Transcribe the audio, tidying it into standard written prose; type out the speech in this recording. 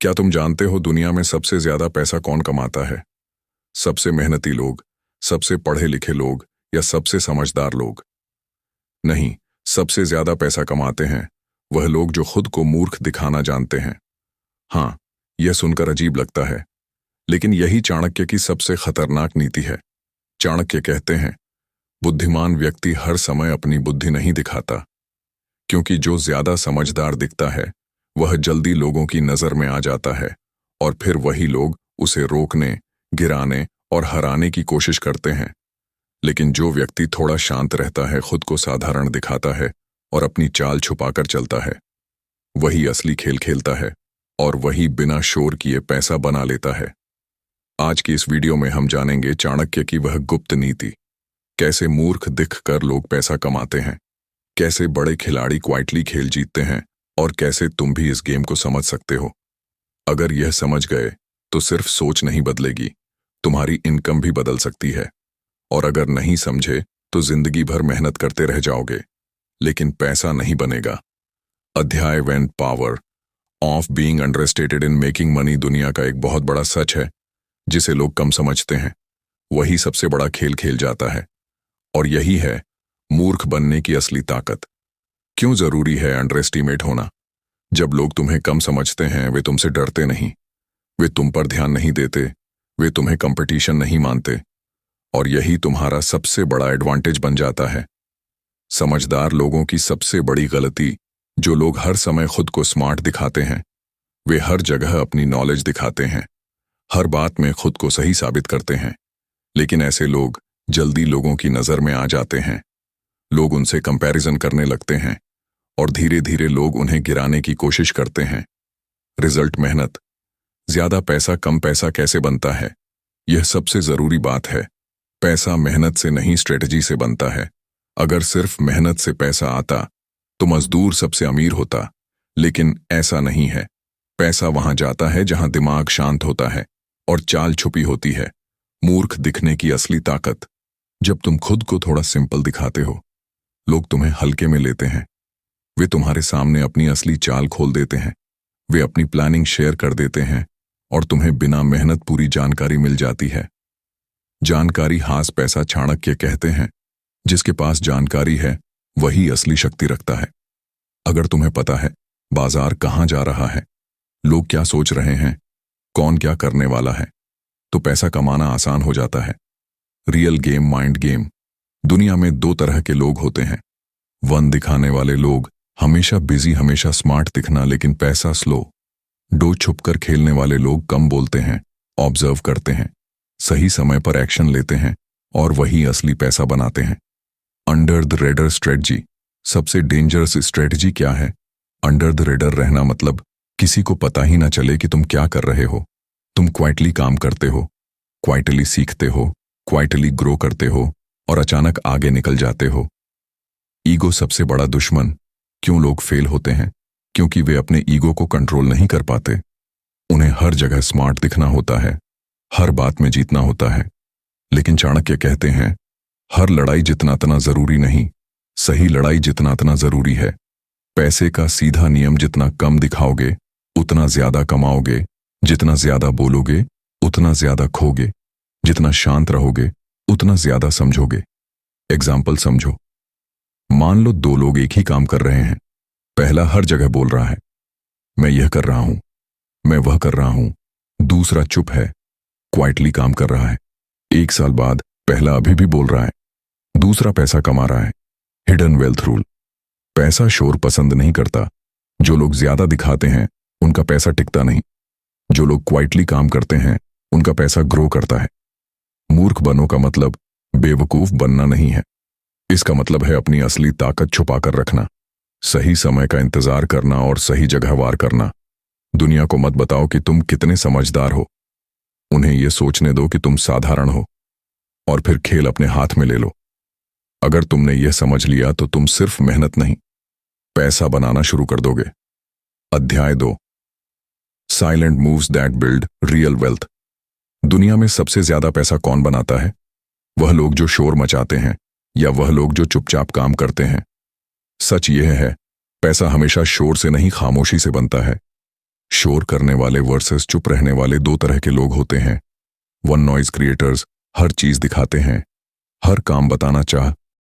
क्या तुम जानते हो दुनिया में सबसे ज्यादा पैसा कौन कमाता है? सबसे मेहनती लोग, सबसे पढ़े लिखे लोग या सबसे समझदार लोग? नहीं, सबसे ज्यादा पैसा कमाते हैं वह लोग जो खुद को मूर्ख दिखाना जानते हैं। हाँ, यह सुनकर अजीब लगता है, लेकिन यही चाणक्य की सबसे खतरनाक नीति है। चाणक्य कहते हैं, बुद्धिमान व्यक्ति हर समय अपनी बुद्धि नहीं दिखाता, क्योंकि जो ज्यादा समझदार दिखता है वह जल्दी लोगों की नजर में आ जाता है और फिर वही लोग उसे रोकने, गिराने और हराने की कोशिश करते हैं। लेकिन जो व्यक्ति थोड़ा शांत रहता है, खुद को साधारण दिखाता है और अपनी चाल छुपाकर चलता है, वही असली खेल खेलता है और वही बिना शोर किए पैसा बना लेता है। आज की इस वीडियो में हम जानेंगे चाणक्य की वह गुप्त नीति, कैसे मूर्ख दिखकर लोग पैसा कमाते हैं, कैसे बड़े खिलाड़ी क्वाइटली खेल जीतते हैं और कैसे तुम भी इस गेम को समझ सकते हो। अगर यह समझ गए तो सिर्फ सोच नहीं बदलेगी, तुम्हारी इनकम भी बदल सकती है। और अगर नहीं समझे तो जिंदगी भर मेहनत करते रह जाओगे, लेकिन पैसा नहीं बनेगा। अध्याय when power of being understated in making money दुनिया का एक बहुत बड़ा सच है जिसे लोग कम समझते हैं। वही सबसे बड़ा खेल खेल जाता है और यही है मूर्ख बनने की असली ताकत। क्यों जरूरी है अंडर एस्टिमेट होना? जब लोग तुम्हें कम समझते हैं वे तुमसे डरते नहीं, वे तुम पर ध्यान नहीं देते, वे तुम्हें कंपटीशन नहीं मानते, और यही तुम्हारा सबसे बड़ा एडवांटेज बन जाता है। समझदार लोगों की सबसे बड़ी गलती, जो लोग हर समय खुद को स्मार्ट दिखाते हैं, वे हर जगह अपनी नॉलेज दिखाते हैं, हर बात में खुद को सही साबित करते हैं, लेकिन ऐसे लोग जल्दी लोगों की नजर में आ जाते हैं। लोग उनसे कंपैरिजन करने लगते हैं और धीरे धीरे लोग उन्हें गिराने की कोशिश करते हैं। रिजल्ट मेहनत। ज्यादा पैसा कम पैसा कैसे बनता है? यह सबसे जरूरी बात है। पैसा मेहनत से नहीं, स्ट्रेटजी से बनता है। अगर सिर्फ मेहनत से पैसा आता तो मजदूर सबसे अमीर होता, लेकिन ऐसा नहीं है। पैसा वहां जाता है जहां दिमाग शांत होता है और चाल छुपी होती है। मूर्ख दिखने की असली ताकत। जब तुम खुद को थोड़ा सिंपल दिखाते हो, लोग तुम्हें हल्के में लेते हैं। वे तुम्हारे सामने अपनी असली चाल खोल देते हैं, वे अपनी प्लानिंग शेयर कर देते हैं और तुम्हें बिना मेहनत पूरी जानकारी मिल जाती है। जानकारी हास पैसा। चाणक्य कहते हैं, जिसके पास जानकारी है वही असली शक्ति रखता है। अगर तुम्हें पता है बाजार कहां जा रहा है, लोग क्या सोच रहे हैं, कौन क्या करने वाला है, तो पैसा कमाना आसान हो जाता है। Real game, mind game. दुनिया में दो तरह के लोग होते हैं। वन दिखाने वाले लोग, हमेशा बिजी, हमेशा स्मार्ट दिखना, लेकिन पैसा स्लो। दो छुपकर खेलने वाले लोग, कम बोलते हैं, ऑब्जर्व करते हैं, सही समय पर एक्शन लेते हैं और वही असली पैसा बनाते हैं। Under the raider strategy. सबसे डेंजरस स्ट्रेटजी क्या है? अंडर द रेडर रहना मतलब किसी को पता ही ना चले कि तुम क्या कर रहे हो। तुम क्वाइटली काम करते हो, क्वाइटली सीखते हो, क्वाइटली ग्रो करते हो और अचानक आगे निकल जाते हो। ईगो सबसे बड़ा दुश्मन। क्यों लोग फेल होते हैं? क्योंकि वे अपने ईगो को कंट्रोल नहीं कर पाते। उन्हें हर जगह स्मार्ट दिखना होता है, हर बात में जीतना होता है। लेकिन चाणक्य कहते हैं, हर लड़ाई जितना तना जरूरी नहीं, सही लड़ाई जितना तना जरूरी है। पैसे का सीधा नियम, जितना कम दिखाओगे उतना ज्यादा कमाओगे, जितना ज्यादा बोलोगे उतना ज्यादा खोगे, जितना शांत रहोगे उतना ज्यादा समझोगे। एग्जाम्पल समझो। मान लो दो लोग एक ही काम कर रहे हैं। पहला हर जगह बोल रहा है, मैं यह कर रहा हूं, मैं वह कर रहा हूं। दूसरा चुप है, क्वाइटली काम कर रहा है। एक साल बाद पहला अभी भी बोल रहा है, दूसरा पैसा कमा रहा है। Hidden wealth rule. पैसा शोर पसंद नहीं करता। जो लोग ज्यादा दिखाते हैं उनका पैसा टिकता नहीं। जो लोग क्वाइटली काम करते हैं उनका पैसा ग्रो करता है। मूर्ख बनो का मतलब बेवकूफ बनना नहीं है। इसका मतलब है अपनी असली ताकत छुपाकर रखना, सही समय का इंतजार करना और सही जगह वार करना। दुनिया को मत बताओ कि तुम कितने समझदार हो, उन्हें यह सोचने दो कि तुम साधारण हो और फिर खेल अपने हाथ में ले लो। अगर तुमने यह समझ लिया तो तुम सिर्फ मेहनत नहीं, पैसा बनाना शुरू कर दोगे। अध्याय 2, silent moves that build real wealth. दुनिया में सबसे ज्यादा पैसा कौन बनाता है? वह लोग जो शोर मचाते हैं या वह लोग जो चुपचाप काम करते हैं? सच यह है, पैसा हमेशा शोर से नहीं, खामोशी से बनता है। शोर करने वाले वर्सेस चुप रहने वाले दो तरह के लोग होते हैं। वन नॉइज क्रिएटर्स हर चीज दिखाते हैं, हर काम बताना चाह